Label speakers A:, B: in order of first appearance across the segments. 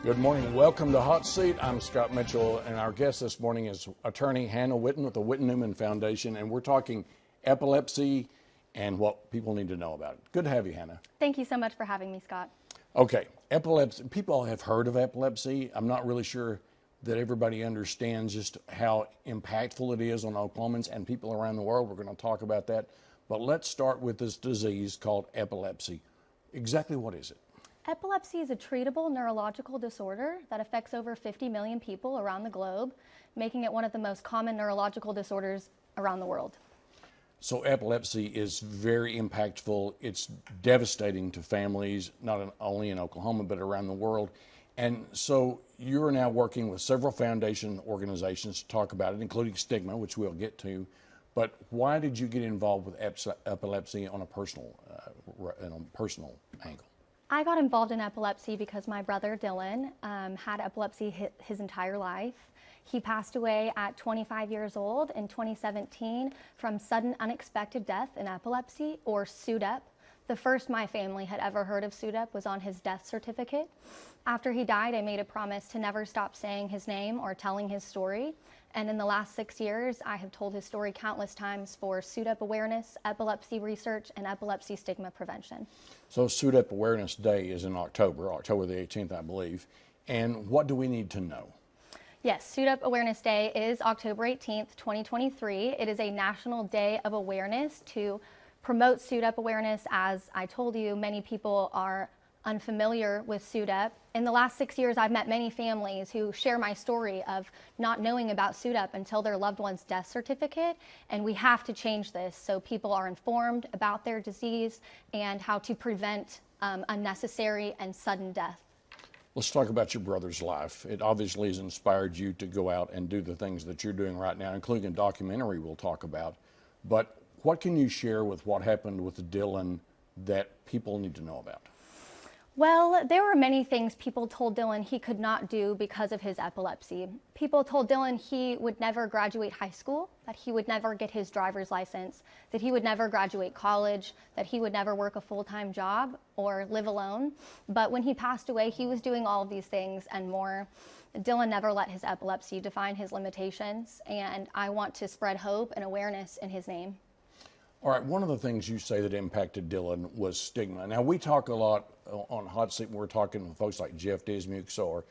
A: Good morning. Welcome to Hot Seat. I'm Scott Mitchell, and our guest this morning is attorney Hannah Whitten with the Whitten-Newman Foundation, and we're talking epilepsy and what people need to know about it. Good to have you, Hannah.
B: Thank you so much for having me, Scott.
A: Okay, epilepsy. People have heard of epilepsy. I'm not really sure that everybody understands just how impactful it is on Oklahomans and people around the world. We're going to talk about that. But let's start with this disease called epilepsy. Exactly what is it?
B: Epilepsy is a treatable neurological disorder that affects over 50 million people around the globe, making it one of the most common neurological disorders around the world.
A: So epilepsy is very impactful. It's devastating to families, not only in Oklahoma, but around the world. And so you're now working with several foundation organizations to talk about it, including Stigma, which we'll get to. But why did you get involved with epilepsy on a personal angle?
B: I got involved in epilepsy because my brother Dylan had epilepsy his entire life. He passed away at 25 years old in 2017 from sudden unexpected death in epilepsy, or SUDEP. The first my family had ever heard of SUDEP was on his death certificate. After he died, I made a promise to never stop saying his name or telling his story. And in the last 6 years, I have told his story countless times for SUDEP awareness, epilepsy research, and epilepsy stigma prevention.
A: So SUDEP Awareness Day is in October the 18th, I believe. And what do we need to know?
B: Yes, SUDEP Awareness Day is October 18th, 2023. It is a national day of awareness to promote SUDEP awareness. As I told you, many people are unfamiliar with SUDEP. In the last 6 years, I've met many families who share my story of not knowing about SUDEP until their loved one's death certificate, and we have to change this so people are informed about their disease and how to prevent unnecessary and sudden death.
A: Let's talk about your brother's life. It obviously has inspired you to go out and do the things that you're doing right now, including a documentary we'll talk about. But what can you share with what happened with Dylan that people need to know about?
B: Well, there were many things people told Dylan he could not do because of his epilepsy. People told Dylan he would never graduate high school, that he would never get his driver's license, that he would never graduate college, that he would never work a full-time job or live alone. But when he passed away, he was doing all of these things and more. Dylan never let his epilepsy define his limitations, and I want to spread hope and awareness in his name.
A: All right, one of the things you say that impacted Dylan was stigma. Now, we talk a lot on Hot Seat when we're talking with folks like Jeff Dismukes or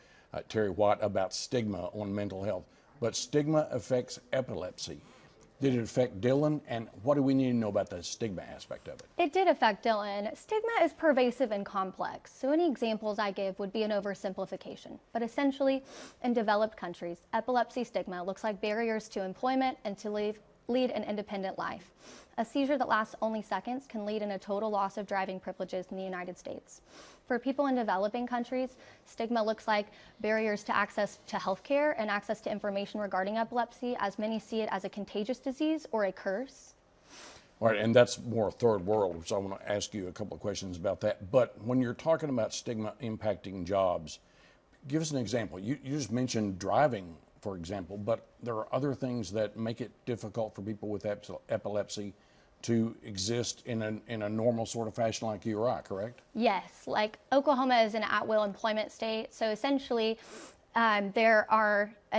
A: Terry White about stigma on mental health. But stigma affects epilepsy. Did it affect Dylan? And what do we need to know about the stigma aspect of it?
B: It did affect Dylan. Stigma is pervasive and complex. So any examples I give would be an oversimplification. But essentially, in developed countries, epilepsy stigma looks like barriers to employment and to lead an independent life. A seizure that lasts only seconds can lead in a total loss of driving privileges in the United States. For people in developing countries, stigma looks like barriers to access to healthcare and access to information regarding epilepsy, as many see it as a contagious disease or a curse.
A: All right, and that's more third world, so I want to ask you a couple of questions about that. But when you're talking about stigma impacting jobs, give us an example. You just mentioned driving, for example, but there are other things that make it difficult for people with epilepsy to exist in a normal sort of fashion like you or I, correct?
B: Yes, like Oklahoma is an at-will employment state, so essentially an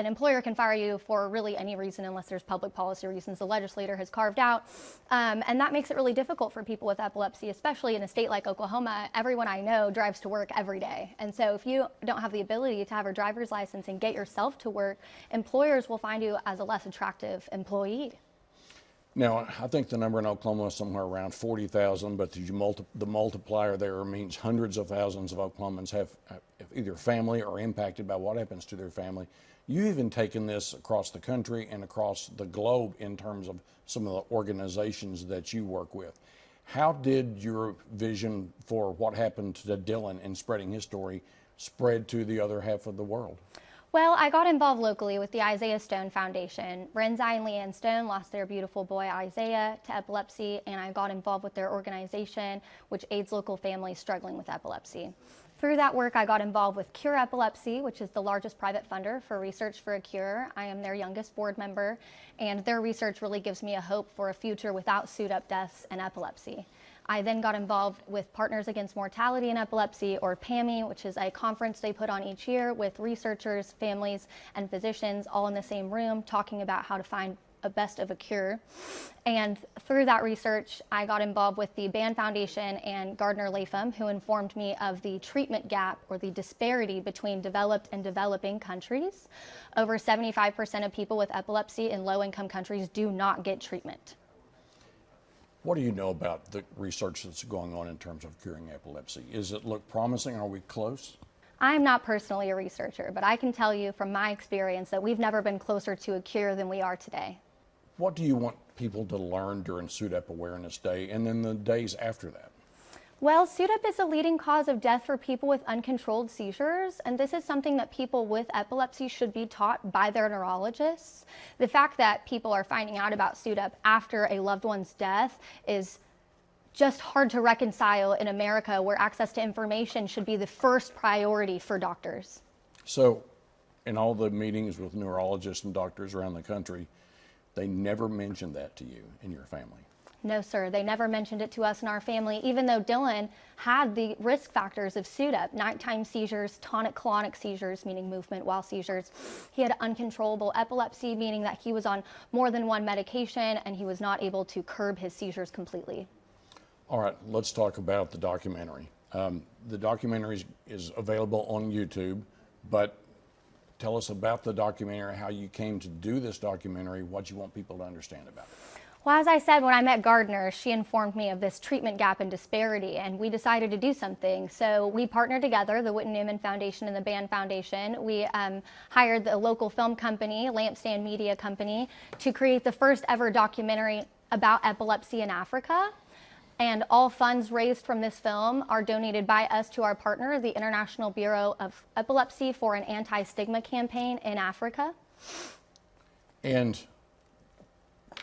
B: employer can fire you for really any reason unless there's public policy reasons the legislator has carved out. And that makes it really difficult for people with epilepsy, especially in a state like Oklahoma. Everyone I know drives to work every day. And so if you don't have the ability to have a driver's license and get yourself to work, employers will find you as a less attractive employee.
A: Now, I think the number in Oklahoma is somewhere around 40,000, but the multiplier there means hundreds of thousands of Oklahomans have either family or impacted by what happens to their family. You've even taken this across the country and across the globe in terms of some of the organizations that you work with. How did your vision for what happened to Dylan in spreading his story spread to the other half of the world?
B: Well, I got involved locally with the Isaiah Stone Foundation. Renzi and Leanne Stone lost their beautiful boy Isaiah to epilepsy, and I got involved with their organization, which aids local families struggling with epilepsy. Through that work, I got involved with Cure Epilepsy, which is the largest private funder for research for a cure. I am their youngest board member, and their research really gives me a hope for a future without SUDEP deaths and epilepsy. I then got involved with Partners Against Mortality in Epilepsy, or PAMI, which is a conference they put on each year with researchers, families, and physicians all in the same room talking about how to find a best of a cure. And through that research, I got involved with the Band Foundation and Gardner Latham, who informed me of the treatment gap or the disparity between developed and developing countries. Over 75% of people with epilepsy in low-income countries do not get treatment.
A: What do you know about the research that's going on in terms of curing epilepsy? Does it look promising? Are we close?
B: I'm not personally a researcher, but I can tell you from my experience that we've never been closer to a cure than we are today.
A: What do you want people to learn during SUDEP Awareness Day and then the days after that?
B: Well, SUDEP is a leading cause of death for people with uncontrolled seizures, and this is something that people with epilepsy should be taught by their neurologists. The fact that people are finding out about SUDEP after a loved one's death is just hard to reconcile in America, where access to information should be the first priority for doctors.
A: So, in all the meetings with neurologists and doctors around the country, they never mentioned that to you and your family?
B: No, sir. They never mentioned it to us and our family, even though Dylan had the risk factors of SUDEP: nighttime seizures, tonic-clonic seizures, meaning movement while seizures. He had uncontrollable epilepsy, meaning that he was on more than one medication and he was not able to curb his seizures completely.
A: All right, let's talk about the documentary. The documentary is available on YouTube, but tell us about the documentary, how you came to do this documentary, what you want people to understand about it.
B: Well, as I said, when I met Gardner, she informed me of this treatment gap and disparity, and we decided to do something. So we partnered together, the Whitten-Newman Foundation and the Band Foundation. We hired the local film company, Lampstand Media Company, to create the first ever documentary about epilepsy in Africa. And all funds raised from this film are donated by us to our partner, the International Bureau of Epilepsy, for an anti-stigma campaign in Africa.
A: And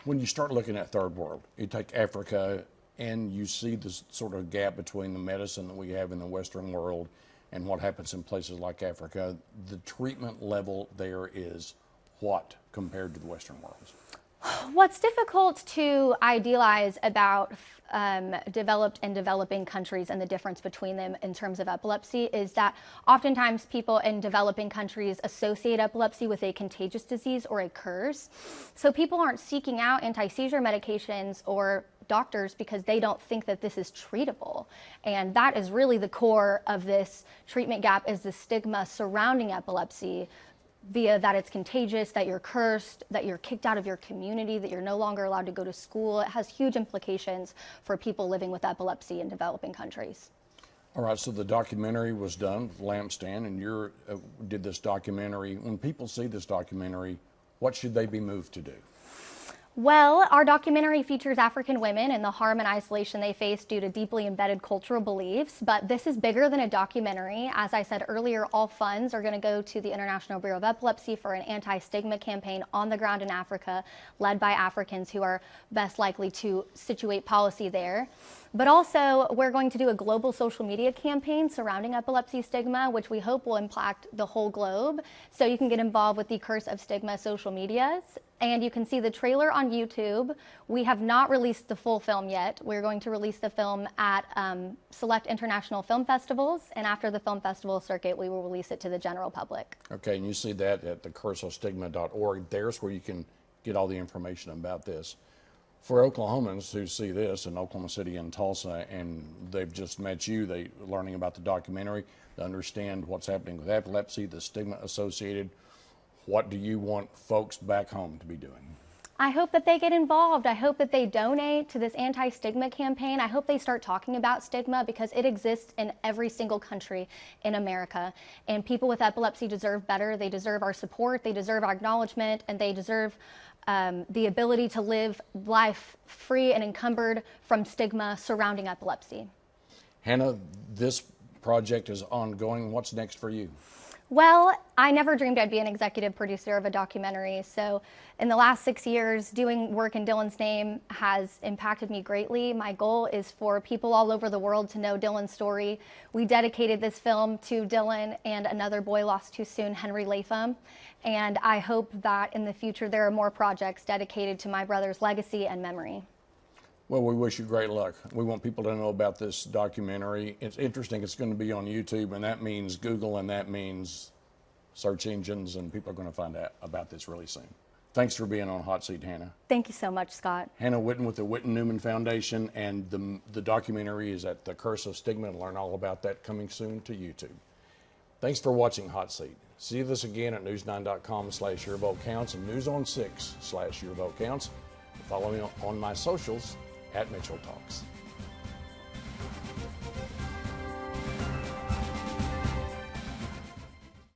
A: when you start looking at third world, you take Africa and you see this sort of gap between the medicine that we have in the Western world and what happens in places like Africa. The treatment level there is what compared to the Western world?
B: What's difficult to idealize about developed and developing countries and the difference between them in terms of epilepsy is that oftentimes people in developing countries associate epilepsy with a contagious disease or a curse. So people aren't seeking out anti-seizure medications or doctors because they don't think that this is treatable. And that is really the core of this treatment gap, is the stigma surrounding epilepsy, via that it's contagious, that you're cursed, that you're kicked out of your community, that you're no longer allowed to go to school. It has huge implications for people living with epilepsy in developing countries.
A: All right, so the documentary was done with Lampstand, and you did this documentary. When people see this documentary, what should they be moved to do?
B: Well, our documentary features African women and the harm and isolation they face due to deeply embedded cultural beliefs, but this is bigger than a documentary. As I said earlier, all funds are going to go to the International Bureau of Epilepsy for an anti-stigma campaign on the ground in Africa, led by Africans who are best likely to situate policy there. But also, we're going to do a global social media campaign surrounding epilepsy stigma, which we hope will impact the whole globe. So you can get involved with the Curse of Stigma social medias, and you can see the trailer on YouTube. We have not released the full film yet. We're going to release the film at select international film festivals, and after the film festival circuit, we will release it to the general public.
A: Okay, and you see that at thecurseofstigma.org. There's where you can get all the information about this. For Oklahomans who see this in Oklahoma City and Tulsa, and they've just met you, they're learning about the documentary, they understand what's happening with epilepsy, the stigma associated, what do you want folks back home to be doing?
B: I hope that they get involved. I hope that they donate to this anti-stigma campaign. I hope they start talking about stigma, because it exists in every single country in America. And people with epilepsy deserve better. They deserve our support, they deserve our acknowledgement, and they deserve the ability to live life free and encumbered from stigma surrounding epilepsy.
A: Hannah, this project is ongoing. What's next for you?
B: Well, I never dreamed I'd be an executive producer of a documentary. So in the last 6 years, doing work in Dylan's name has impacted me greatly. My goal is for people all over the world to know Dylan's story. We dedicated this film to Dylan and another boy lost too soon, Henry Latham. And I hope that in the future there are more projects dedicated to my brother's legacy and memory.
A: Well, we wish you great luck. We want people to know about this documentary. It's interesting. It's going to be on YouTube, and that means Google, and that means search engines, and people are going to find out about this really soon. Thanks for being on Hot Seat, Hannah.
B: Thank you so much, Scott.
A: Hannah Whitten with the Whitten-Newman Foundation, and the documentary is at The Curse of Stigma, and learn all about that coming soon to YouTube. Thanks for watching Hot Seat. See this again at news9.com/YourVoteCounts and news on 6/YourVoteCounts. Follow me on my socials at Mitchell Talks.